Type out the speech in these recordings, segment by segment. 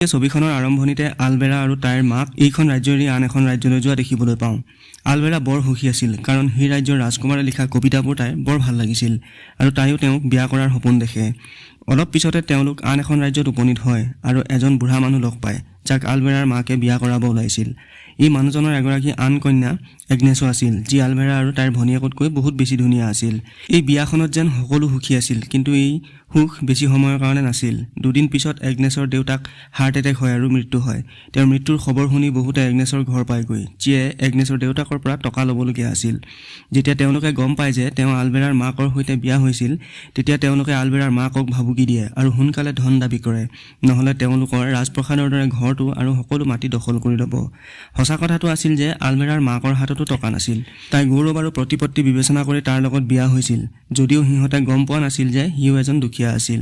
এই ছবিখনৰ আৰম্ভণিতে আলবেৰা আৰু তাইৰ মাক এইখন ৰাজ্যৰ আন এখন ৰাজ্যলৈ যোৱা দেখিবলৈ পাওঁ। আলবেৰা বৰ সুখী আছিল কাৰণ সেই ৰাজ্যৰ ৰাজকুমাৰে লিখা কবিতাবোৰ তাইৰ বৰ ভাল লাগিছিল আৰু তাইও তেওঁক বিয়া কৰাৰ সপোন দেখে। অলপ পিছতে তেওঁলোক আন এখন ৰাজ্যত উপনীত হয় আৰু এজন বুঢ়া মানুহ লগ পায় যাক আলবেৰাৰ মাকে বিয়া কৰাব ওলাইছিল। এই মানুহজনৰ এগৰাকী আন কন্যা এগ্নেছো আছিল যি আলবেৰা আৰু তাইৰ ভনীয়েকতকৈ বহুত বেছি ধুনীয়া আছিল। এই বিয়াখনত যেন সকলো সুখী আছিল, কিন্তু এই সুখ বেছি সময়ৰ কাৰণে নাছিল। দুদিন পিছত এগ্নেছৰ দেউতাক হাৰ্ট এটেক হয় আৰু মৃত্যু হয়। তেওঁৰ মৃত্যুৰ খবৰ শুনি বহুতে এগ্নেছৰ ঘৰ পায়গৈ, যিয়ে এগ্নেছৰ দেউতাকৰ পৰা টকা ল'বলগীয়া আছিল। যেতিয়া তেওঁলোকে গম পায় যে তেওঁ আলবেৰাৰ মাকৰ সৈতে বিয়া হৈছিল, তেতিয়া তেওঁলোকে আলবেৰাৰ মাকক ভাবুকি দিয়ে আৰু সোনকালে ধন দাবী কৰে, নহ'লে তেওঁলোকৰ ৰাজপ্ৰসাদৰ দৰে ঘৰটো আৰু সকলো মাটি দখল কৰি ল'ব। সঁচা কথাটো আছিল যে আলবেৰাৰ মাকৰ হাততো টকা নাছিল। তাই গৌৰৱ আৰু প্ৰতিপত্তি বিবেচনা কৰি তাৰ লগত বিয়া হৈছিল, যদিও সিহঁতে গম পোৱা নাছিল যে সিও এজন দুখীয়া আছিল।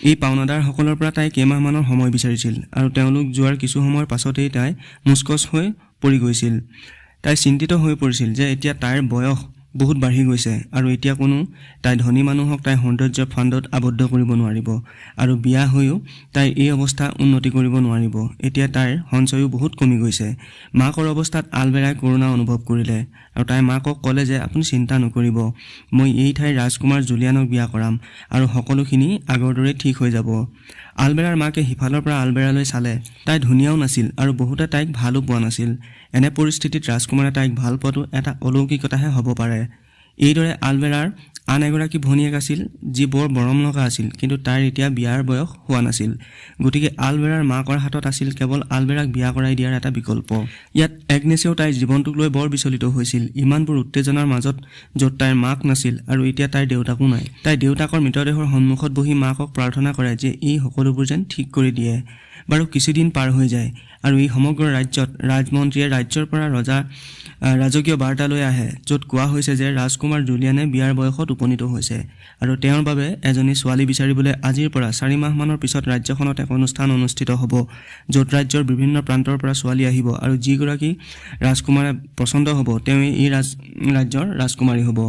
এই পাওনাদাৰসকলৰ পৰা তাই কেইমাহমানৰ সময় বিচাৰিছিল আৰু তেওঁলোক যোৱাৰ কিছু সময়ৰ পাছতেই তাই মুচকচ হৈ পৰি গৈছিল। তাই চিন্তিত হৈ পৰিছিল যে এতিয়া তাইৰ বয়স বহুত বাঢ়ি গৈছে আৰু এতিয়া কোনো তাই ধনী মানুহক তাই সৌন্দৰ্য ফাণ্ডত আবদ্ধ কৰিব নোৱাৰিব আৰু বিয়া হৈও তাইৰ এই অৱস্থা উন্নতি কৰিব নোৱাৰিব। এতিয়া তাইৰ সঞ্চয়ো বহুত কমি গৈছে। মাকৰ অৱস্থাত আলবেৰাই কৰোণা অনুভৱ কৰিলে আৰু তাই মাকক ক'লে যে আপুনি চিন্তা নকৰিব, মই এই ঠাইৰ ৰাজকুমাৰ জুলিয়ানক বিয়া কৰাম আৰু সকলোখিনি আগৰ দৰে ঠিক হৈ যাব। আলবেৰাৰ মাকে সিফালৰ পৰা আলবেৰালৈ চালে। তাই ধুনীয়াও নাছিল আৰু বহুতে তাইক ভালো পোৱা নাছিল। এনে পৰিস্থিতিত ৰাজকুমাৰে তাইক ভাল পোৱাটো এটা অলৌকিকতাহে হ'ব পাৰে। এইদৰে আলবেৰাৰ আন এগৰাকী ভনীয়েক আছিল যি বৰ মৰম লগা আছিল, কিন্তু তাইৰ এতিয়া বিয়াৰ বয়স হোৱা নাছিল। গতিকে আলবেৰাৰ মাকৰ হাতত আছিল কেৱল আলবেৰাক বিয়া কৰাই দিয়াৰ এটা বিকল্প। ইয়াত এগ্নেছেও তাইৰ জীৱনটোক লৈ বৰ বিচলিত হৈছিল। ইমানবোৰ উত্তেজনাৰ মাজত য'ত তাইৰ মাক নাছিল আৰু এতিয়া তাইৰ দেউতাকো নাই। তাই দেউতাকৰ মৃতদেহৰ সন্মুখত বহি মাকক প্ৰাৰ্থনা কৰে যে এই সকলোবোৰ যেন ঠিক কৰি দিয়ে। বাৰু কিছুদিন পাৰ হৈ যায় আৰু এই সমগ্ৰ ৰাজ্যত ৰাজমন্ত্ৰীয়ে ৰাজ্যৰ পৰা ৰাজকীয় বাৰ্তা লৈ আহে, য'ত কোৱা হৈছে যে ৰাজকুমাৰ জুলিয়ানে বিয়াৰ বয়সত উপনীত হৈছে আৰু তেওঁৰ বাবে এজনী ছোৱালী বিচাৰিবলৈ আজিৰ পৰা 4 মাহমানৰ পিছত ৰাজ্যখনত এক অনুষ্ঠান অনুষ্ঠিত হ'ব, য'ত ৰাজ্যৰ বিভিন্ন প্ৰান্তৰ পৰা ছোৱালী আহিব আৰু যিগৰাকী ৰাজকুমাৰে পচন্দ হ'ব তেওঁৱেই এই ৰাজ্যৰ ৰাজকুমাৰী হ'ব।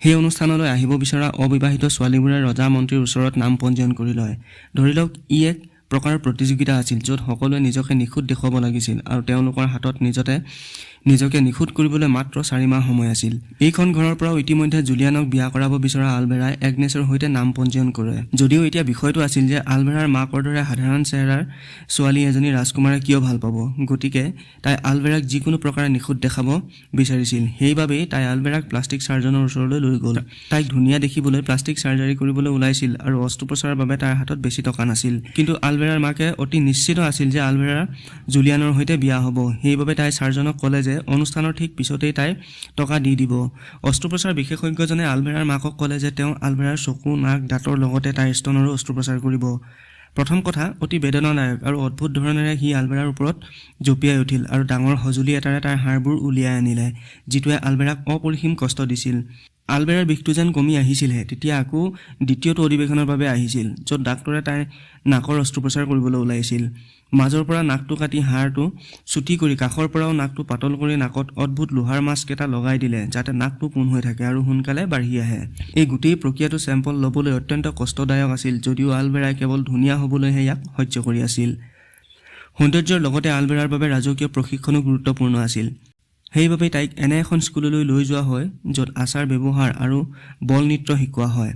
সেই অনুষ্ঠানলৈ আহিব বিচৰা অবিবাহিত ছোৱালীবোৰে ৰজা মন্ত্ৰীৰ ওচৰত নাম পঞ্জীয়ন কৰি লয়। ধৰি লওক ই এক প্ৰকাৰৰ প্ৰতিযোগিতা আছিল, য'ত সকলোৱে নিজকে নিখুঁত দেখুৱাব লাগিছিল আৰু তেওঁলোকৰ হাতত নিজকে নিখুঁত কৰিবলৈ মাত্ৰ 4 মাহ সময় আছিল। এইখন ঘৰৰ পৰাও ইতিমধ্যে জুলিয়ানক বিয়া কৰাব বিচৰা আলবেৰাই এগ্নেছৰ সৈতে নাম পঞ্জীয়ন কৰে। যদিও এতিয়া বিষয়টো আছিল যে আলবেৰাৰ মাকৰ দৰে সাধাৰণ চেহেৰাৰ ছোৱালী এজনী ৰাজকুমাৰে কিয় ভাল পাব, গতিকে তাই আলবেৰাক যিকোনো প্ৰকাৰে নিখুঁত দেখাব বিচাৰিছিল। সেইবাবেই তাই আলবেৰাক প্লাষ্টিক চাৰ্জনৰ ওচৰলৈ লৈ গ'ল। তাইক ধুনীয়া দেখিবলৈ প্লাষ্টিক চাৰ্জাৰী কৰিবলৈ ওলাইছিল আৰু অস্ত্ৰোপচাৰৰ বাবে তাইৰ হাতত বেছি টকা নাছিল। কিন্তু আলবেৰাৰ মাকে অতি নিশ্চিত আছিল যে আলবেৰা জুলিয়ানৰ সৈতে বিয়া হ'ব। সেইবাবে তাই চাৰ্জনক ক'লে যে অনুষ্ঠানৰ ঠিক পিছতেই তাই টকা দি দিব। অস্ত্ৰোপচাৰ বিশেষজ্ঞজনে আলবেৰাৰ মাকক ক'লে যে তেওঁ আলবেৰাৰ চকু, নাক, দাঁতৰ লগতে তাইৰ স্তনৰো অস্ত্ৰোপচাৰ কৰিব। প্ৰথম কথা, অতি বেদনাদায়ক আৰু অদ্ভুত ধৰণেৰে সি আলবেৰাৰ ওপৰত জঁপিয়াই উঠিল আৰু ডাঙৰ সঁজুলি এটাৰে তাইৰ হাড়বোৰ উলিয়াই আনিলে, যিটোৱে আলবেৰাক অপৰিসীম কষ্ট দিছিল। আলবেৰাৰ বিষটো যেন কমি আহিছিলহে, তেতিয়া আকৌ দ্বিতীয়টো অধিৱেশনৰ বাবে আহিছিল, য'ত ডাক্তৰে তাইৰ নাকৰ অস্ত্ৰোপচাৰ কৰিবলৈ ওলাইছিল। মাজৰ পৰা নাকটো কাটি হাড়টো চুটি কৰি কাষৰ পৰাও নাকটো পাতল কৰি নাকত অদ্ভুত লোহাৰ মাস্ক এটা লগাই দিলে, যাতে নাকটো পোন হৈ থাকে আৰু সোনকালে বাঢ়ি আহে। এই গোটেই প্ৰক্ৰিয়াটো চেম্পল ল'বলৈ অত্যন্ত কষ্টদায়ক আছিল, যদিও আলবেৰাই কেৱল ধুনীয়া হ'বলৈহে ইয়াক সহ্য কৰি আছিল। সৌন্দৰ্যৰ লগতে আলবেৰাৰ বাবে ৰাজকীয় প্ৰশিক্ষণো গুৰুত্বপূৰ্ণ আছিল। সেইবাবে তাইক এনে এখন স্কুললৈ লৈ যোৱা হয়, য'ত আচাৰ ব্যৱহাৰ আৰু বল নৃত্য শিকোৱা হয়।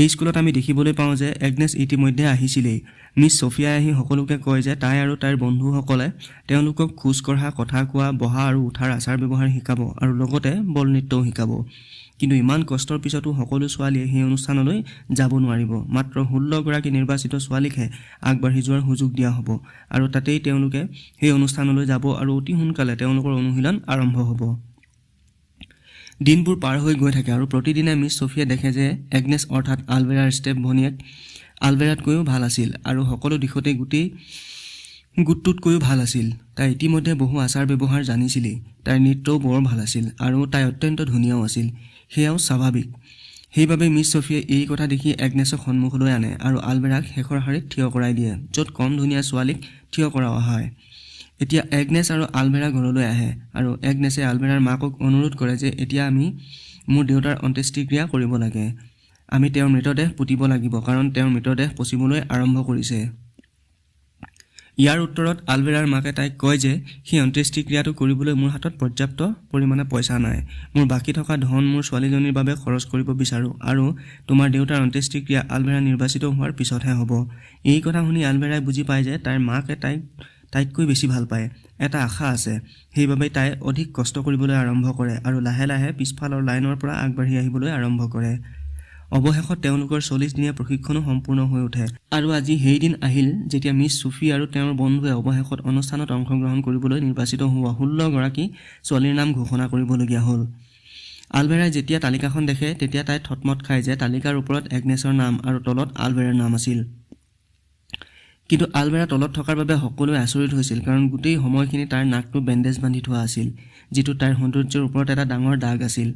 এই স্কুলত আমি দেখিবলৈ পাওঁ যে এগ্নেছ ইতিমধ্যে আহিছিলেই। মিছ ছফিয়াই আহি সকলোকে কয় যে তাই আৰু তাইৰ বন্ধুসকলে তেওঁলোকক খোজ কঢ়া, কথা কোৱা, বহা আৰু উঠাৰ আচাৰ ব্যৱহাৰ শিকাব আৰু লগতে বল নৃত্যও শিকাব। কিন্তু ইমান কষ্টৰ পিছতো সকলো ছোৱালীয়ে সেই অনুষ্ঠানলৈ যাব নোৱাৰিব। মাত্ৰ 16 গৰাকী নিৰ্বাচিত ছোৱালীকহে আগবাঢ়ি যোৱাৰ সুযোগ দিয়া হ'ব আৰু তাতেই তেওঁলোকে সেই অনুষ্ঠানলৈ যাব আৰু অতি সোনকালে তেওঁলোকৰ অনুশীলন আৰম্ভ হ'ব। দিনবোৰ পাৰ হৈ গৈ থাকে আৰু প্ৰতিদিনে মিছ ছফিয়ে দেখে যে এগ্নেছ অৰ্থাৎ আলবেৰাৰ ষ্টেপ ভনীয়েক আলবেৰাতকৈও ভাল আছিল আৰু সকলো দিশতেই গোটেই গোটটোতকৈও ভাল আছিল। তাই ইতিমধ্যে বহু আচাৰ ব্যৱহাৰ জানিছিলেই। তাইৰ নৃত্যও বৰ ভাল আছিল আৰু তাই অত্যন্ত ধুনীয়াও আছিল। সেয়াও স্বাভাৱিক। সেইবাবে মিছ ছফিয়ে এই কথা দেখি এগ্নেছক সন্মুখলৈ আনে আৰু আলবেৰাক শেষৰ শাৰীত থিয় কৰাই দিয়ে, য'ত কম ধুনীয়া ছোৱালীক থিয় কৰাৱা হয়। এতিয়া এগ্নেছ আৰু আলবেৰা ঘৰলৈ আহে আৰু এগ্নেছে আলবেৰাৰ মাকক অনুৰোধ কৰে যে এতিয়া আমি মোৰ দেউতাৰ অন্ত্যেষ্টিক্ৰিয়া কৰিব লাগে। আমি তেওঁৰ মৃতদেহ পুতিব লাগিব কাৰণ তেওঁৰ মৃতদেহ পচিবলৈ আৰম্ভ কৰিছে। ইয়াৰ উত্তৰত আলভেৰাৰ মাকে তাইক কয় যে সেই অন্ত্যেষ্টিক্ৰিয়াটো কৰিবলৈ মোৰ হাতত পৰ্যাপ্ত পৰিমাণে পইচা নাই। মোৰ বাকী থকা ধন মোৰ ছোৱালীজনীৰ বাবে খৰচ কৰিব বিচাৰোঁ আৰু তোমাৰ দেউতাৰ অন্ত্যেষ্টিক্ৰিয়া আলভেৰা নিৰ্বাচিত হোৱাৰ পিছতহে হ'ব। এই কথা শুনি আলভেৰাই বুজি পায় যে তাইৰ মাকে তাইতকৈ বেছি ভাল পায়। এটা আশা আছে, সেইবাবে তাই অধিক কষ্ট কৰিবলৈ আৰম্ভ কৰে আৰু লাহে লাহে পিছফালৰ লাইনৰ পৰা আগবাঢ়ি আহিবলৈ আৰম্ভ কৰে। অৱশেষত তেওঁলোকৰ 40 দিনীয়া প্ৰশিক্ষণো সম্পূৰ্ণ হৈ উঠে আৰু আজি সেইদিন আহিল যেতিয়া মিছ ছফি আৰু তেওঁৰ বন্ধুৱে অৱশেষত অনুষ্ঠানত অংশগ্ৰহণ কৰিবলৈ নিৰ্বাচিত হোৱা 16 গৰাকী ছোৱালীৰ নাম ঘোষণা কৰিবলগীয়া হ'ল। আলভেৰাই যেতিয়া তালিকাখন দেখে তেতিয়া তাই থতমত খায় যে তালিকাৰ ওপৰত এগ্নেছৰ নাম আৰু তলত আলভেৰাৰ নাম আছিল। কিন্তু আলভেৰা তলত থকাৰ বাবে সকলোৱে আচৰিত হৈছিল, কাৰণ গোটেই সময়খিনি তাইৰ নাকটো বেণ্ডেজ বান্ধি থোৱা আছিল, যিটো তাইৰ সৌন্দৰ্যৰ ওপৰত এটা ডাঙৰ দাগ আছিল।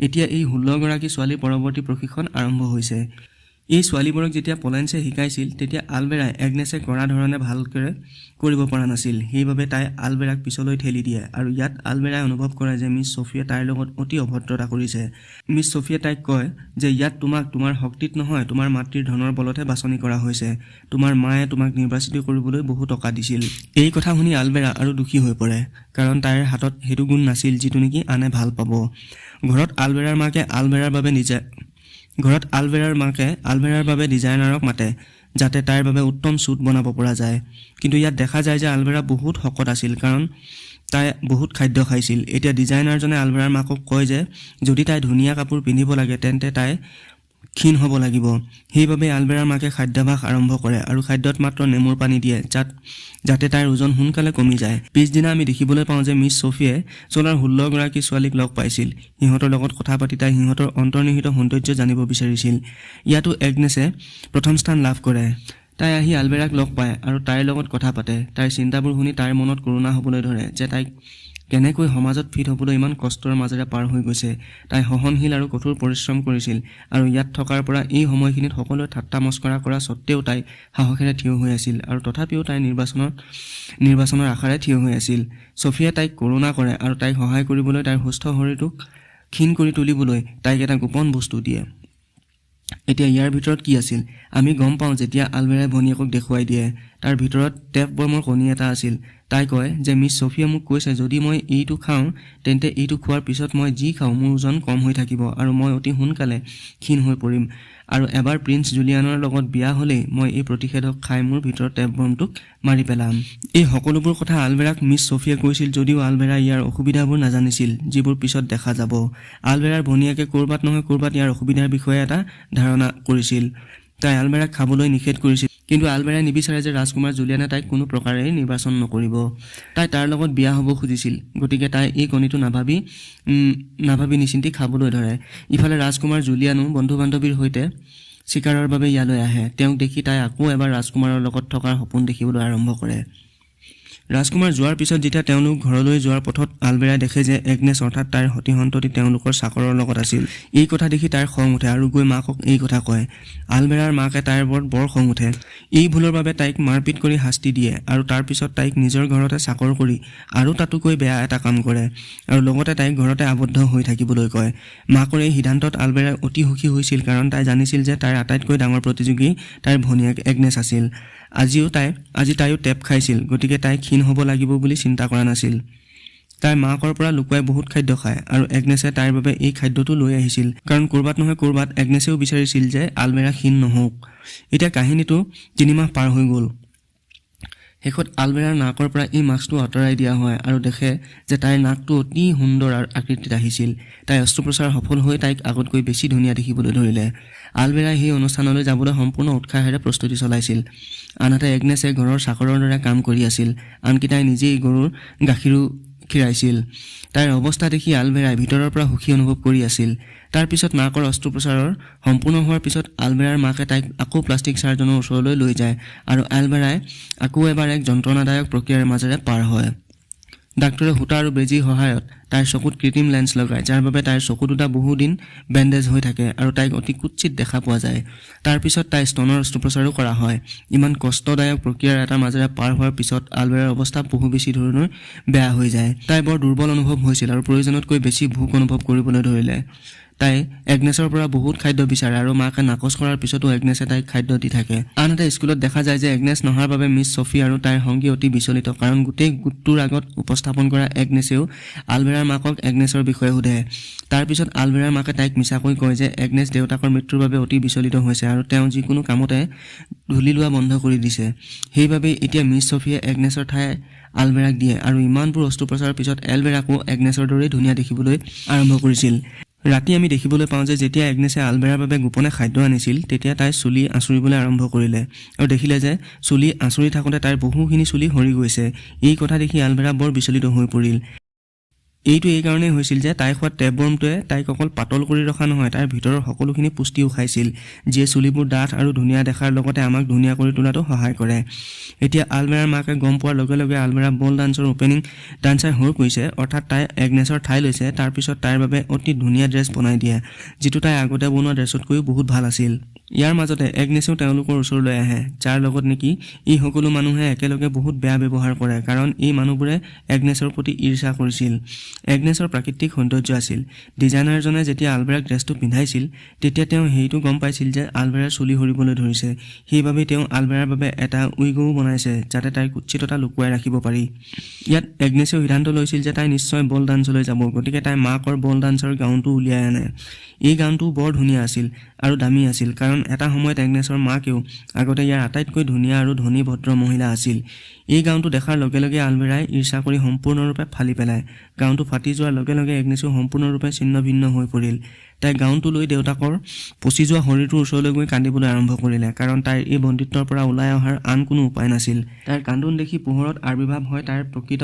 এতিয়া এই 16 গৰাকী ছোৱালীৰ পৰৱৰ্তী প্ৰশিক্ষণ আৰম্ভ হৈছে। এই ছোৱালীবোৰক যেতিয়া পলেন্সে শিকাইছিল তেতিয়া আলভেৰাই এগ্নেছে কৰা ধৰণে ভালকৈ কৰিব পৰা নাছিল, সেইবাবে তাই আলভেৰাক পিছলৈ ঠেলি দিয়ে আৰু ইয়াত আলভেৰাই অনুভৱ কৰে যে মিছ ছফিয়ে তাইৰ লগত অতি অভদ্ৰতা কৰিছে। মিছ ছফিয়ে তাইক কয় যে ইয়াত তোমাক তোমাৰ শক্তিত নহয়, তোমাৰ মাতৃৰ ধনৰ বলতহে বাছনি কৰা হৈছে। তোমাৰ মায়ে তোমাক নিৰ্বাচিত কৰিবলৈ বহু টকা দিছিল। এই কথা শুনি আলভেৰা আৰু দুখী হৈ পৰে, কাৰণ তাইৰ হাতত সেইটো গুণ নাছিল যিটো নেকি আনে ভাল পাব। ঘৰত আলভেৰাৰ মাকে আলভেৰাৰ বাবে ডিজাইনাৰক মাতে যাতে তাইৰ বাবে উত্তম ছুট বনাব পৰা যায়। কিন্তু ইয়াত দেখা যায় যে আলভেৰা বহুত শকত আছিল, কাৰণ তাই বহুত খাদ্য খাইছিল। এতিয়া ডিজাইনাৰজনে আলভেৰাৰ মাকক কয় যে যদি তাই ধুনীয়া কাপোৰ পিন্ধিব লাগে তেন্তে তাই ক্ষীণ হ'ব লাগিব। সেইবাবে আলভেৰাৰ মাকে খাদ্যাভ্যাস আৰম্ভ কৰে আৰু খাদ্যত মাত্ৰ নেমুৰ পানী দিয়ে যাতে তাইৰ ওজন সোনকালে কমি যায়। পিছদিনা আমি দেখিবলৈ পাওঁ যে মিছ ছফিয়ে 16 গৰাকী ছোৱালীক লগ পাইছিল। সিহঁতৰ লগত কথা পাতি তাই সিহঁতৰ অন্তৰ্নিহিত সৌন্দৰ্য জানিব বিচাৰিছিল। ইয়াতো এগ্নেছে প্ৰথম স্থান লাভ কৰে। তাই আহি আলভেৰাক লগ পায় আৰু তাইৰ লগত কথা পাতে। তাইৰ চিন্তাবোৰ শুনি তাইৰ মনত কৰোণা হ'বলৈ ধৰে যে তাইক কেনেকৈ সমাজত ফিট হ'বলৈ ইমান কষ্টৰ মাজেৰে পাৰ হৈ গৈছে। তাই সহনশীল আৰু কঠোৰ পৰিশ্ৰম কৰিছিল আৰু ইয়াত থকাৰ পৰা এই সময়খিনিত সকলোৱে ঠাট্টা মস্কৰা কৰা স্বত্তেও তাই সাহসেৰে থিয় হৈ আছিল আৰু তথাপিও তাই নিৰ্বাচনৰ আশাৰে থিয় হৈ আছিল। ছফিয়ে তাইক কৰোণা কৰে আৰু তাইক সহায় কৰিবলৈ তাইৰ সুস্থ শৰীৰটোক ক্ষীণ কৰি তুলিবলৈ তাইক এটা গোপন বস্তু দিয়ে। এতিয়া ইয়াৰ ভিতৰত কি আছিল আমি গম পাওঁ যেতিয়া আলভেৰাই ভনীয়েকক দেখুৱাই দিয়ে। তাৰ ভিতৰত টেপ বৰ্মৰ কণী এটা আছিল। তাই কয় যে মিছ ছফিয়ে মোক কৈছে যদি মই এইটো খাওঁ তেন্তে এইটো খোৱাৰ পিছত মই যি খাওঁ মোৰ ওজন কম হৈ থাকিব আৰু মই অতি সোনকালে ক্ষীণ হৈ পৰিম, আৰু এবাৰ প্ৰিন্স জুলিয়ানৰ লগত বিয়া হ'লেই মই এই প্ৰতিষেধক খাই মোৰ ভিতৰত টেপ বৰ্মটোক মাৰি পেলাম। এই সকলোবোৰ কথা আলভেৰাক মিছ ছফিয়ে কৈছিল, যদিও আলভেৰাই ইয়াৰ অসুবিধাবোৰ নাজানিছিল, যিবোৰ পিছত দেখা যাব। আলভেৰাৰ ভনীয়েকে ক'ৰবাত নহয় ক'ৰবাত ইয়াৰ অসুবিধাৰ বিষয়ে এটা ধাৰণা কৰিছিল। তাই আলভেৰাক খাবলৈ নিষেধ কৰিছিল, কিন্তু আলভেৰাই নিবিচাৰে যে ৰাজকুমাৰ জুলিয়ানে তাইক কোনো প্ৰকাৰেই নিৰ্বাচন নকৰিব। তাই তাৰ লগত বিয়া হ'ব খুজিছিল, গতিকে তাই এই কণীটো নাভাবি নিচিন্তি খাবলৈ ধৰে। ইফালে ৰাজকুমাৰ জুলিয়ানো বন্ধু বান্ধৱীৰ সৈতে চিকাৰৰ বাবে ইয়ালৈ আহে। তেওঁক দেখি তাই আকৌ এবাৰ ৰাজকুমাৰৰ লগত থকাৰ সপোন দেখিবলৈ আৰম্ভ কৰে। ৰাজকুমাৰ যোৱাৰ পিছত যেতিয়া তেওঁলোক ঘৰলৈ যোৱাৰ পথত আলভেৰাই দেখে যে এগ্নেছ অৰ্থাৎ তাইৰ সতি সন্ততি তেওঁলোকৰ চাকৰৰ লগত আছিল। এই কথা দেখি তাইৰ খং উঠে আৰু গৈ মাকক এই কথা কয়। আলভেৰাৰ মাকে তাইৰ ওপৰত বৰ খং উঠে। এই ভুলৰ বাবে তাইক মাৰপিট কৰি শাস্তি দিয়ে আৰু তাৰ পিছত তাইক নিজৰ ঘৰতে চাকৰ কৰি আৰু তাতোকৈ বেয়া এটা কাম কৰে আৰু লগতে তাইক ঘৰতে আবদ্ধ হৈ থাকিবলৈ কয়। মাকৰ এই সিদ্ধান্তত আলভেৰাই অতি সুখী হৈছিল, কাৰণ তাই জানিছিল যে তাইৰ আটাইতকৈ ডাঙৰ প্ৰতিযোগী তাইৰ ভনীয়েক এগ্নেছ আছিল। আজি তাইও টেপ খাইছিল, গতিকে তাই ক্ষীণ হ'ব লাগিব বুলি চিন্তা কৰা নাছিল। তাই মাকৰ পৰা লুকুৱাই বহুত খাদ্য খায় আৰু এগ্নেছে তাইৰ বাবে এই খাদ্যটো লৈ আহিছিল, কাৰণ ক'ৰবাত নহয় ক'ৰবাত এগ্নেছেও বিচাৰিছিল যে আলভেৰা ক্ষীণ নহওক। এতিয়া কাহিনীটো 3 মাহ পাৰ হৈ গ'ল। শেষত আলভেৰাৰ নাকৰ পৰা এই মাস্কটো আঁতৰাই দিয়া হয় আৰু দেখে যে তাইৰ নাকটো অতি সুন্দৰ আকৃতিত আহিছিল। তাই অস্ত্ৰোপচাৰ সফল হৈ তাইক আগতকৈ বেছি ধুনীয়া দেখিবলৈ ধৰিলে। আলভেৰাই সেই অনুষ্ঠানলৈ যাবলৈ সম্পূৰ্ণ উৎসাহেৰে প্ৰস্তুতি চলাইছিল। আনহাতে এগ্নেছে ঘৰৰ চাকৰৰ দৰে কাম কৰি আছিল, আনকি তাই নিজেই গৰুৰ গাখীৰো খীৰাইছিল। তাইৰ অৱস্থা দেখি আলভেৰাই ভিতৰৰ পৰা সুখী অনুভৱ কৰি আছিল। তাৰ পিছত মাকৰ অস্ত্ৰোপচাৰৰ সম্পূৰ্ণ হোৱাৰ পিছত আলভেৰাৰ মাকে তাইক আকৌ প্লাষ্টিক চাৰ্জনৰ ওচৰলৈ লৈ যায় আৰু আলভেৰাই আকৌ এবাৰ এক যন্ত্ৰণাদায়ক প্ৰক্ৰিয়াৰ মাজেৰে পাৰ হয়। ডাক্তৰে সূতা আৰু বেজীৰ সহায়ত তাইৰ চকুত কৃত্ৰিম লেন্স লগায়, যাৰ বাবে তাইৰ চকু দুটা বহুদিন বেণ্ডেজ হৈ থাকে আৰু তাইক অতি কুৎচিত দেখা পোৱা যায়। তাৰ পিছত তাই স্তনৰ অস্ত্ৰোপচাৰো কৰা হয়। ইমান কষ্টদায়ক প্ৰক্ৰিয়াৰ এটাৰ মাজেৰে পাৰ হোৱাৰ পিছত আলভেৰাৰ অৱস্থা বহু বেছি ধৰণৰ বেয়া হৈ যায়। তাই বৰ দুৰ্বল অনুভৱ হৈছিল আৰু প্ৰয়োজনতকৈ বেছি ভোক অনুভৱ কৰিবলৈ ধৰিলে। তাই এগনেছৰ পৰা বহুত খাদ্য বিচাৰে আৰু মাকে নাকচ কৰাৰ পিছতো এগনেছে তাইক খাদ্য দি থাকে। আনহাতে স্কুলত দেখা যায় যে এগনেছ নহাৰ বাবে মিছ ছফি আৰু তাইৰ সংগী অতি বিচলিত, কাৰণ গোটেই গোটটোৰ আগত উপস্থাপন কৰা এগনেছেও আলভেৰাৰ মাকক এগনেছৰ বিষয়ে সোধে। তাৰ পিছত আলভেৰাৰ মাকে তাইক মিছাকৈ কয় যে এগনেছ দেউতাকৰ মৃত্যুৰ বাবে অতি বিচলিত হৈছে আৰু তেওঁ যিকোনো কামতে ধূলি লোৱা বন্ধ কৰি দিছে। সেইবাবেই এতিয়া মিছ ছফিয়ে এগনেছৰ ঠাই আলভেৰাক দিয়ে আৰু ইমানবোৰ অস্ত্ৰোপচাৰৰ পিছত এলভেৰাকো এগনেছৰ দৰেই ধুনীয়া দেখিবলৈ আৰম্ভ কৰিছিল। ৰাতি আমি দেখিবলৈ পাওঁ যে যেতিয়া এগনেছে আলভেৰাৰ বাবে গোপনে খাদ্য আনিছিল তেতিয়া তাই চুলি আঁচুৰিবলৈ আৰম্ভ কৰিলে আৰু দেখিলে যে চুলি আঁচুৰি থাকোঁতে তাইৰ বহুখিনি চুলি সৰি গৈছে। এই কথা দেখি আলভেৰা বৰ বিচলিত হৈ পৰিল। এইটো এই কাৰণেই হৈছিল যে তাই খোৱা টেপৱৰ্মটোৱে তাইক অকল পাতল কৰি ৰখা নহয়, তাইৰ ভিতৰৰ সকলোখিনি পুষ্টিও খাইছিল, যিয়ে চুলিবোৰ ডাঠ আৰু ধুনীয়া দেখাৰ লগতে আমাক ধুনীয়া কৰি তোলাতো সহায় কৰে। এতিয়া আলভেৰাৰ মাকে গম পোৱাৰ লগে লগে আলভেৰা বল ডান্সৰ অপেনিং ডান্সাৰ হৈ পৰিছে, অৰ্থাৎ তাই এগনেছৰ ঠাই লৈছে। তাৰপিছত তাইৰ বাবে অতি ধুনীয়া ড্ৰেছ বনাই দিয়ে, যিটো তাই আগতে বনোৱা ড্ৰেছতকৈও বহুত ভাল আছিল। ইয়াৰ মাজতে এগনেছেও তেওঁলোকৰ ওচৰলৈ আহে, যাৰ লগত নেকি এই সকলো মানুহে একেলগে বহুত বেয়া ব্যৱহাৰ কৰে, কাৰণ এই মানুহবোৰে এগনেছৰ প্ৰতি ঈৰ্ষা কৰিছিল। এগনেছৰ প্ৰাকৃতিক সৌন্দৰ্য আছিল। ডিজাইনাৰজনে যেতিয়া আলভেৰাক ড্ৰেছটো পিন্ধাইছিল তেতিয়া তেওঁ সেইটো গম পাইছিল যে আলভেৰাৰ চুলি সৰিবলৈ ধৰিছে। সেইবাবেই তেওঁ আলভেৰাৰ বাবে এটা উইগও বনাইছে, যাতে তাইৰ কুৎসিততা লুকুৱাই ৰাখিব পাৰি। ইয়াত এগনেছেও সিদ্ধান্ত লৈছিল যে তাই নিশ্চয় বল ডান্সলৈ যাব, গতিকে তাই মাকৰ বল ডান্সৰ গাউনটো উলিয়াই আনে। এই গাউনটো বৰ ধুনীয়া আছিল আৰু দামী আছিল, কাৰণ এটা সময়ত এগনেছৰ মাকেও আগতে ইয়াৰ আটাইতকৈ ধুনীয়া আৰু ধনী ভদ্ৰ মহিলা আছিল। এই গাউনটো দেখাৰ লগে লগে আলভেৰাই ঈৰ্ষা কৰি সম্পূৰ্ণৰূপে ফালি পেলায়। গাউনটো ফাটি যোৱাৰ লগে লগে এগনেছেও সম্পূৰ্ণৰূপে ছিন্ন ভিন্ন হৈ পৰিল। তাই গাউনটো লৈ দেউতাকৰ পচি যোৱা শৰীৰটোৰ ওচৰলৈ গৈ কান্দিবলৈ আৰম্ভ কৰিলে, কাৰণ তাইৰ এই বন্দিত্বৰ পৰা ওলাই অহাৰ আন কোনো উপায় নাছিল। তাইৰ কান্দোন দেখি পোহৰত আবিৰ্ভাৱ হয় তাইৰ প্ৰকৃত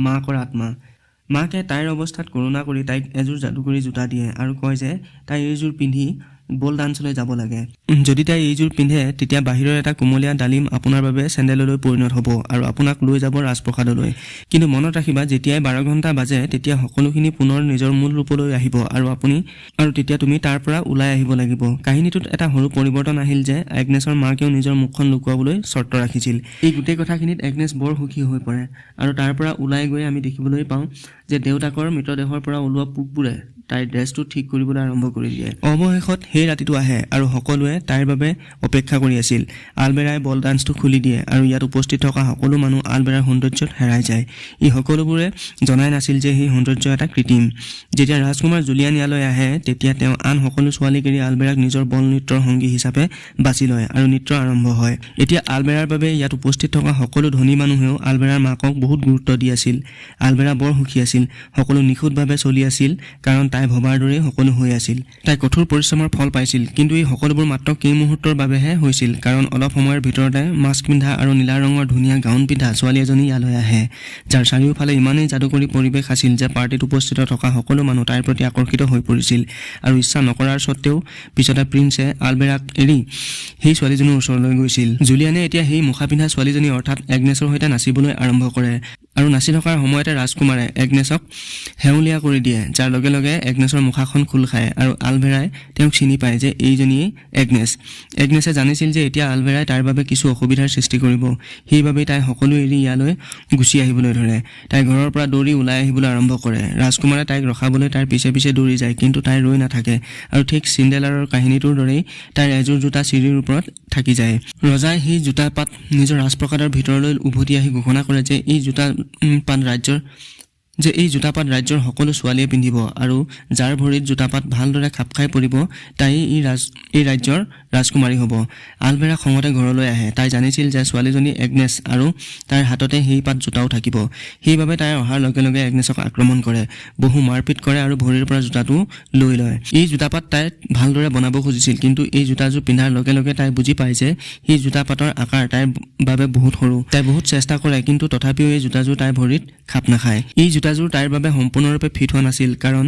মাকৰ আত্মা। মাকে তাইৰ অৱস্থাত কৰোণা কৰি তাইক এযোৰ যাদুকৰী জোতা দিয়ে আৰু কয় যে তাই এইযোৰ পিন্ধি বল ডান্সলৈ যাব লাগে। যদি তাই এইযোৰ পিন্ধে তেতিয়া বাহিৰৰ এটা কুমলীয়া ডালিম আপোনাৰ বাবে চেণ্ডেললৈ পৰিণত হ'ব আৰু আপোনাক লৈ যাব ৰাজপ্ৰসাদলৈ। কিন্তু মনত ৰাখিবা, যেতিয়াই 12 ঘণ্টা বাজে তেতিয়া সকলোখিনি পুনৰ নিজৰ মূল ৰূপলৈ আহিব আৰু তেতিয়া তুমি তাৰ পৰা ওলাই আহিব লাগিব। কাহিনীটোত এটা সৰু পৰিৱৰ্তন আহিল যে এগনেছৰ মাকেও নিজৰ মুখখন লুকুৱাবলৈ চৰ্ত ৰাখিছিল। এই গোটেই কথাখিনিত এগনেছ বৰ সুখী হৈ পৰে আৰু তাৰ পৰা ওলাই গৈ আমি দেখিবলৈ পাওঁ যে দেউতাকৰ মৃতদেহৰ পৰা ওলোৱা পোকবোৰে তাইৰ ড্ৰেছটো ঠিক কৰিবলৈ আৰম্ভ কৰি দিয়ে। অৱশেষত সেই ৰাতিটো আহে আৰু সকলোৱে তাইৰ বাবে অপেক্ষা কৰি আছিল। আলভেৰাই বল ডান্সটো খুলি দিয়ে আৰু ইয়াত উপস্থিত থকা সকলো মানুহ আলভেৰাৰ সৌন্দৰ্যত হেৰাই যায়। এই সকলোবোৰে জনাই নাছিল যে সেই সৌন্দৰ্য এটা কৃত্ৰিম। যেতিয়া ৰাজকুমাৰ জুলিয়ান ইয়ালৈ আহে তেতিয়া তেওঁ আন সকলো ছোৱালীক এৰি আলভেৰাক নিজৰ বল নৃত্যৰ সংগী হিচাপে বাছি লয় আৰু নৃত্য আৰম্ভ হয়। এতিয়া আলভেৰাৰ বাবে ইয়াত উপস্থিত থকা সকলো ধনী মানুহেও আলভেৰাৰ মাকক বহুত গুৰুত্ব দি আছিল। আলভেৰা বৰ সুখী আছিল, সকলো নিখুঁতভাৱে চলি আছিল, কাৰণ তাই ভবাৰ দৰেই সকলো হৈ আছিল। তাই কঠোৰ পৰিশ্ৰমৰ ফল পাইছিল, কিন্তু এই সকলোবোৰ মাত্ৰ কেইমুহূৰ্তৰ বাবেহে হৈছিল, কাৰণ অলপ সময়ৰ ভিতৰতে মাস্ক পিন্ধা আৰু নীলা ৰঙৰ ধুনীয়া গাউন পিন্ধা ছোৱালী এজনী ইয়ালৈ আহে, যাৰ চাৰিওফালে ইমানেই যাদুকৰী পৰিৱেশ আছিল যে পাৰ্টিত উপস্থিত থকা সকলো মানুহ তাইৰ প্ৰতি আকৰ্ষিত হৈ পৰিছিল আৰু ইচ্ছা নকৰাৰ স্বত্বেও পিছতে প্ৰিন্সে আলভেৰাক এৰি সেই ছোৱালীজনীৰ ওচৰলৈ গৈছিল। জুলিয়ানে এতিয়া সেই মুখা পিন্ধা ছোৱালীজনী অৰ্থাৎ এগনেছৰ সৈতে নাচিবলৈ আৰম্ভ কৰে আৰু নাচি থকাৰ সময়তে ৰাজকুমাৰে এগনেছক হেউলীয়া কৰি দিয়ে, যাৰ লগে লগে এগনেছৰ মুখাখন খোল খায় আৰু আলভেৰাই তেওঁক চিনি পায় যে এইজনীয়ে এগনেছ। এগনেছে জানিছিল যে এতিয়া আলভেৰাই তাইৰ বাবে কিছু অসুবিধাৰ সৃষ্টি কৰিব, সেইবাবেই তাই সকলো এৰি ইয়ালৈ গুচি আহিবলৈ ধৰে। তাই ঘৰৰ পৰা দৌৰি ওলাই আহিবলৈ আৰম্ভ কৰে। ৰাজকুমাৰে তাইক ৰখাবলৈ তাইৰ পিছে পিছে দৌৰি যায়, কিন্তু তাই ৰৈ নাথাকে আৰু ঠিক চিণ্ডেলাৰৰ কাহিনীটোৰ দৰেই তাইৰ এযোৰ জোতা চিৰিৰ ওপৰত থাকি যায়। ৰজাই সেই জোতা পাত নিজৰ ৰাজপ্ৰসাদৰ ভিতৰলৈ উভতি আহি ঘোষণা কৰে যে এই জোতাপাত ৰাজ্যৰ সকলো ছোৱালীয়ে পিন্ধিব আৰু যাৰ ভৰিত জোতাপাত ভালদৰে খাপ খাই পৰিব তাই এই ৰাজ্যৰ ৰাজকুমাৰী হ'ব। আলভেৰা খঙতে ঘৰলৈ আহে। তাই জানিছিল যে ছোৱালীজনী এগনেছ আৰু তাইৰ হাততে সেই পাত জোতাও থাকিব, সেইবাবে তাই অহাৰ লগে লগে এগনেছক আক্ৰমণ কৰে, বহু মাৰপিট কৰে আৰু ভৰিৰ পৰা জোতাটো লৈ লয়। এই জোতাপাত তাই ভালদৰে বনাব খুজিছিল, কিন্তু এই জোতাযোৰ পিন্ধাৰ লগে লগে তাই বুজি পায় যে সেই জোতাপাতৰ আকাৰ তাইৰ বাবে বহুত সৰু। তাই বহুত চেষ্টা কৰে, কিন্তু তথাপিও এই জোতাযোৰ তাইৰ ভৰিত খাপ নাখায়। এই জোতাযোৰ তাইৰ বাবে সম্পূৰ্ণৰূপে ফিট হোৱা নাছিল, কাৰণ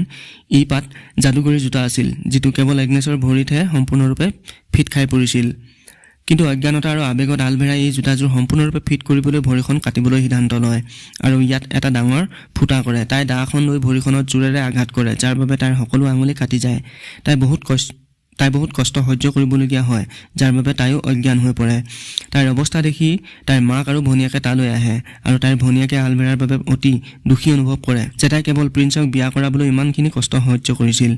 এই পাত যাদুকৰী জোতা আছিল, যিটো কেৱল এগনেছৰ ভৰিতহে সম্পূৰ্ণৰূপে ফিট খাই পৰিছিল। কিন্তু অজ্ঞানতা আৰু আৱেগত আলভেৰাই এই জোতাযোৰ সম্পূৰ্ণৰূপে ফিট কৰিবলৈ ভৰিখন কাটিবলৈ সিদ্ধান্ত লয় আৰু ইয়াত এটা ডাঙৰ ফুটা কৰে। তাই দাখন লৈ ভৰিখনত জোৰেৰে আঘাত কৰে, যাৰ বাবে তাইৰ সকলো আঙুলি কাটি যায়। তাই বহুত তাই বহুত কষ্ট সহ্য কৰিবলগীয়া হয়, যাৰ বাবে তাইও অজ্ঞান হৈ পৰে। তাইৰ অৱস্থা দেখি তাইৰ মাক আৰু ভনীয়েকে তালৈ আহে আৰু তাইৰ ভনীয়েকে আলভেৰাৰ বাবে অতি দুখী অনুভৱ কৰে যে তাই কেৱল প্ৰিন্সক বিয়া কৰাবলৈ ইমানখিনি কষ্ট সহ্য কৰিছিল,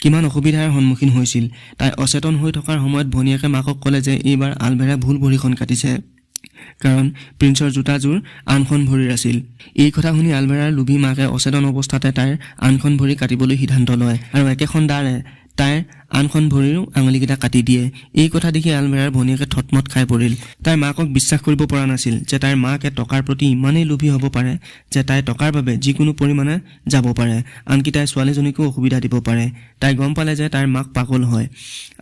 কিমান অসুবিধাৰ সন্মুখীন হৈছিল। তাই অচেতন হৈ থকাৰ সময়ত ভনীয়েকে মাকক ক'লে যে এইবাৰ আলভেৰাই ভুল ভৰিখন কাটিছে, কাৰণ প্ৰিন্সৰ জোতাযোৰ আনখন ভৰিৰ আছিল। এই কথা শুনি আলভেৰাৰ লোভী মাকে অচেতন অৱস্থাতে তাইৰ আনখন ভৰি কাটিবলৈ সিদ্ধান্ত লয় আৰু একেখন দাৰে তাইৰ আনখন ভৰিৰো আঙুলিকেইটা কাটি দিয়ে। এই কথা দেখি আলভেৰাৰ ভনীয়েকে থতমত খাই পৰিল। তাইৰ মাকক বিশ্বাস কৰিব পৰা নাছিল যে তাইৰ মাকে টকাৰ প্ৰতি ইমানেই লোভী হ'ব পাৰে যে তাই টকাৰ বাবে যিকোনো পৰিমাণে যাব পাৰে, আনকি তাইৰ ছোৱালীজনীকো অসুবিধা দিব পাৰে। তাই গম পালে যে তাইৰ মাক পাগল হয়।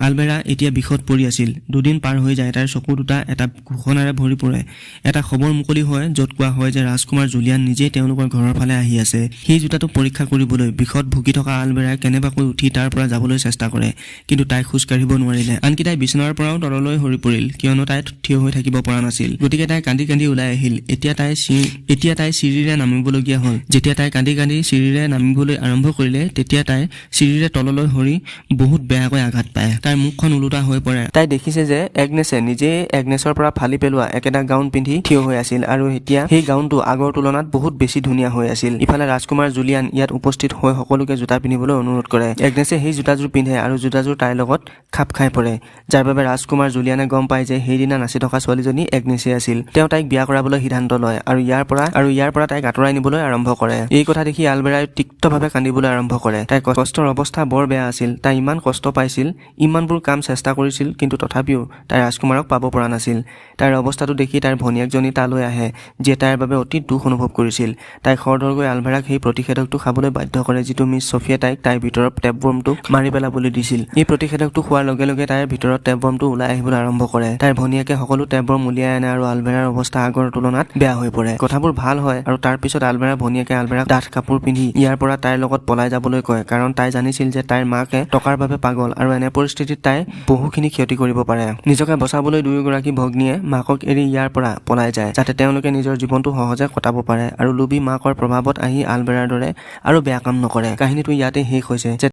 আলভেৰা এতিয়া বিষত পৰি আছিল। দুদিন পাৰ হৈ যায়, তাইৰ চকু দুটা এটা ঘোষণাৰে ভৰি পৰে। এটা খবৰ মুকলি হয় য'ত কোৱা হয় যে ৰাজকুমাৰ জুলিয়ান নিজেই তেওঁলোকৰ ঘৰৰ ফালে আহি আছে। সেই জোতাটো পৰীক্ষা কৰিবলৈ বিষত ভুগি থকা আলভেৰাই কেনেবাকৈ উঠি তাৰ পৰা যাবলৈ চেষ্টা কৰে, কিন্তু তাই খোজ কাঢ়িব নোৱাৰিলে। আনকি তাই বিচনাৰ পৰাও তললৈ সৰি পৰিল, কিয়নো তাই থিয় হৈ থাকিব পৰা নাছিল। গতিকে তাই কান্দি কান্দি ওলাই আহিল। এতিয়া তাই চিৰিৰে নামিবলগীয়া হ'ল। যেতিয়া তাই কান্দি কান্দি চিৰিৰে নামিবলৈ আৰম্ভ কৰিলে, তেতিয়া তাই চিৰিৰে তললৈ সৰি বহুত বেয়াকৈ আঘাত পায়। তাইৰ মুখখন ওলোটা হৈ পৰে। তাই দেখিছে যে এগনেছে নিজেই এগনেছৰ পৰা ফালি পেলোৱা একেটা গাউন পিন্ধি থিয় হৈ আছিল আৰু এতিয়া সেই গাউনটো আগৰ তুলনাত বহুত বেছি ধুনীয়া হৈ আছিল। ইফালে ৰাজকুমাৰ জুলিয়ান ইয়াত উপস্থিত হৈ সকলোকে জোতা পিন্ধিবলৈ অনুৰোধ কৰে। এগনেছে সেই জোতাযোৰ পিন্ধে আৰু জোতাযোৰ তাইৰ লগত খাপ খাই পৰে, যাৰ বাবে ৰাজকুমাৰ জুলিয়ানে গম পায় যে সেইদিনা নাচি থকা ছোৱালীজনী এগনেছে আছিল। তেওঁ তাইক বিয়া কৰাবলৈ সিদ্ধান্ত লয় আৰু ইয়াৰ পৰা তাইক আঁতৰাই নিবলৈ আৰম্ভ কৰে। এই কথা দেখি আলভেৰাই তিক্তভাৱে কান্দিবলৈ আৰম্ভ কৰে। তাইৰ কষ্টৰ অৱস্থা বৰ বেয়া আছিল। তাই ইমান কষ্ট পাইছিল, ইমানবোৰ কাম চেষ্টা কৰিছিল, কিন্তু তথাপিও তাই ৰাজকুমাৰক পাব পৰা নাছিল। তাইৰ অৱস্থাটো দেখি তাইৰ ভনীয়েকজনী তালৈ আহে, যিয়ে তাইৰ বাবে অতি দুখ অনুভৱ কৰিছিল। তাই খৰধৰকৈ আলভেৰাক সেই প্ৰতিষেধকটো খাবলৈ বাধ্য কৰে, যিটো মিছ ছফিয়ে তাইক তাইৰ ভিতৰৰ টেপৱৰ্মটো মাৰি পেলাবলৈ দিছিল। এই প্ৰতিষেধকটো খোৱাৰ লগে লগে তাইৰ ভিতৰত টেপৱৰ্মটো ওলাই আহিবলৈ আৰম্ভ কৰে। তাইৰ ভনীয়েকে সকলো টেপৱৰ্ম উলিয়াই আনে আৰু আলভেৰাৰ অৱস্থা আগৰ তুলনাত বেয়া হৈ পৰে। কথাবোৰ ভাল হয় আৰু তাৰ পিছত আলভেৰাৰ ভনীয়েকে আলভেৰাক ডাঠ কাপোৰ পিন্ধি ইয়াৰ পৰা তাইৰ লগত পলাই যাবলৈ কয়, কাৰণ তাই জানিছিল যে তাইৰ মাকে টকাৰ বাবে পাগল আৰু এনে পৰিস্থিতিত তাই বহুখিনি ক্ষতি কৰিব পাৰে। নিজকে বচাবলৈ দুয়োগৰাকী ভগ্নীয়ে মাকক এৰি ইয়াৰ পৰা পলাই যায়, যাতে তেওঁলোকে নিজৰ জীৱনটো সহজে কটাব পাৰে আৰু লোভী মাকৰ প্ৰভাৱত আহি আলভেৰাৰ দৰে আৰু বেয়া কাম নকৰে। কাহিনীটো ইয়াতে শেষ হৈছে।